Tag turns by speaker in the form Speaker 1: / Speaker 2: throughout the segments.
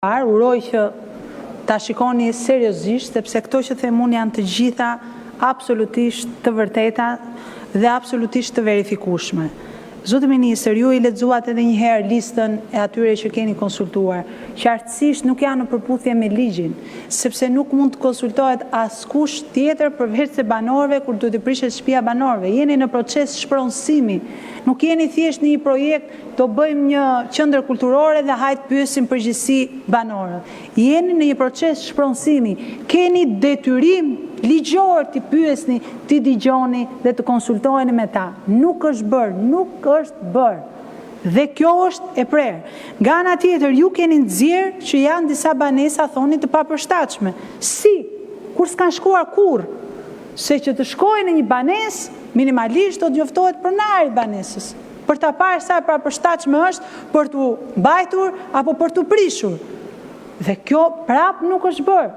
Speaker 1: Uroj që ta shikoni seriozisht, sepse këto që them unë janë të gjitha absolutisht të vërteta dhe absolutisht të verifikueshme. Zoti Ministër, ju i lexuat edhe një herë listën e atyre që keni konsultuar. Qartësisht nuk janë në përputhje me ligjin, sepse nuk mund të konsultohet askush tjetër përveç se banorëve kur duhet të prishet shtëpia banorëve. Jeni në proces shpronësimi. Nuk jeni thjesht në një projekt do bëjmë një qendër kulturore dhe hajt pyesim përgjithësi banorët. Jeni në një proces shpronësimi. Keni detyrim ligjor të pyesni, të dëgjoni dhe të konsultoheni me ta. Nuk është bërë. Dhe kjo është e prerë. Nga ana tjetër, ju keni nxjerrë që janë disa banesa thoni të papërshtatshme. Si? Kur s'kan shkuar kurrë? Se që të shkojnë në një banesë, minimalisht do të njoftohet pronari i banesës, për ta parë sa e papërshtatshme është, për t'u mbajtur apo për t'u prishur. Dhe kjo prap nuk është bërë.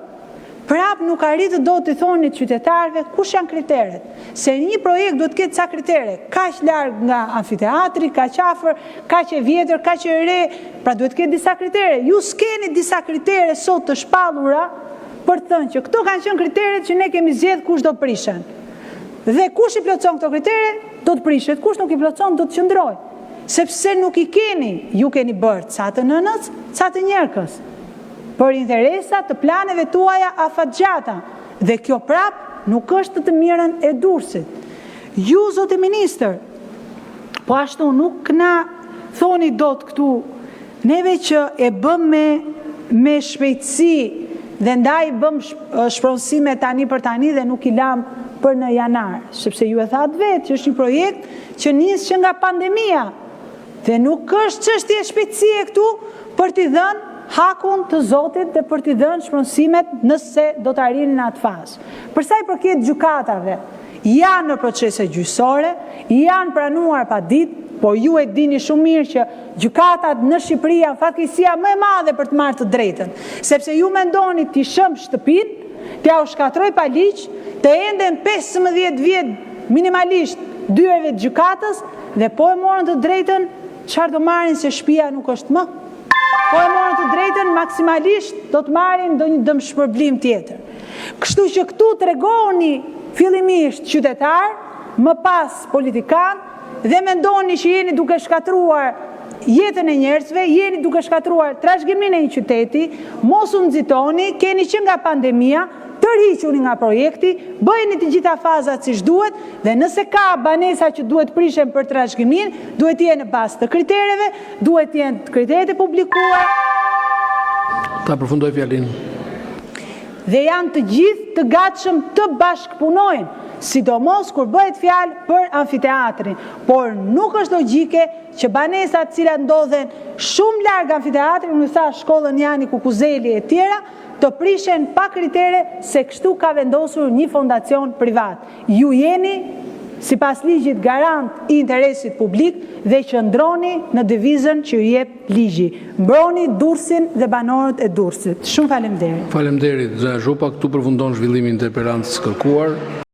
Speaker 1: Prap nuk arritë do të thoni qytetarëve kush janë kriteret. Se një projekt duhet ketë ca kritere, kaq larg nga amfiteatri, kaq afër, kaq e vjetër, kaq e re, pra duhet ketë disa kritere. Ju s'keni disa kritere sot të shpallura për të thënë që këto kanë qenë kriteret që ne kemi zgjedhur kush do të prishen. Dhe kush i plotson këto kritere, do të prishet, kush nuk i plotson, do të qëndrojë. Sepse nuk i keni, ju keni bërë ca të nënës, ca të njerëkës, për interesa të planeve tuaja afatgjata. Dhe kjo prap nuk është të mirën e Durrësit. Ju, zotë Ministër, po ashtu nuk na thoni dot këtu, neve që e bëm me shpejtësi dhe ndaj bëm shpronësime tani për tani dhe nuk i lam për në janar, sepse ju e thatë vetë që është një projekt që nis që nga pandemia dhe nuk është çështje shpejtësie këtu për t'i dhënë hakun të Zotit dhe për t'i dhënë shpronësimet nëse do të arrini në atë fazë. Për sa i përket gjykatave, janë në procese gjyqësore, janë pranuar pa ditë, por ju e dini shumë mirë që gjykatat në Shqipëri janë fatkeqësia më e madhe për të marrë të drejtën, sepse ju mendoni t'i shëm shtëpinë, t'ja u shkatroj pa ligj, të enden 15 vjet minimalisht dyerve të gjykatës dhe po e morën të drejtën, çfarë do marrin se shtëpia nuk është më? Po e morën të drejtën, maksimalisht do të marrin ndonjë dëmshpërblim tjetër. Kështu që këtu tregoni fillimisht qytetar, më pas politikan, dhe mendoni që jeni duke shkatruar jetën e njerëzve, jeni duke shkatruar trashëgiminë e një qyteti, mos u nxitoni, keni që nga pandemia, tërhiquni nga projekti, bëjeni të gjitha fazat siç duhet dhe nëse ka banesa që duhet prishen për trashëgiminë, duhet të jenë në bazë të kritereve, duhet të jenë kriteret e publikuar.
Speaker 2: Ta përfundoj fjalinë.
Speaker 1: Dhe janë të gjithë të gatshëm të bashkëpunojnë, sidomos kur bëhet fjalë për amfiteatrin, por nuk është logjike që banesat të cilat ndodhen shumë larg amfiteatrit, unë thash shkollën Jani Kukuzeli e tjera, të prishen pa kritere se kështu ka vendosur një fondacion privat. Ju jeni, sipas ligjit, garant i interesit publik dhe qëndroni në devizën që ju jep ligji. Mbroni Durrësin dhe banorët e Durrësit. Shumë faleminderit.
Speaker 2: Faleminderit, Zëra Zhupa, këtu përfundon zhvillimi i interpelancës kërkuar.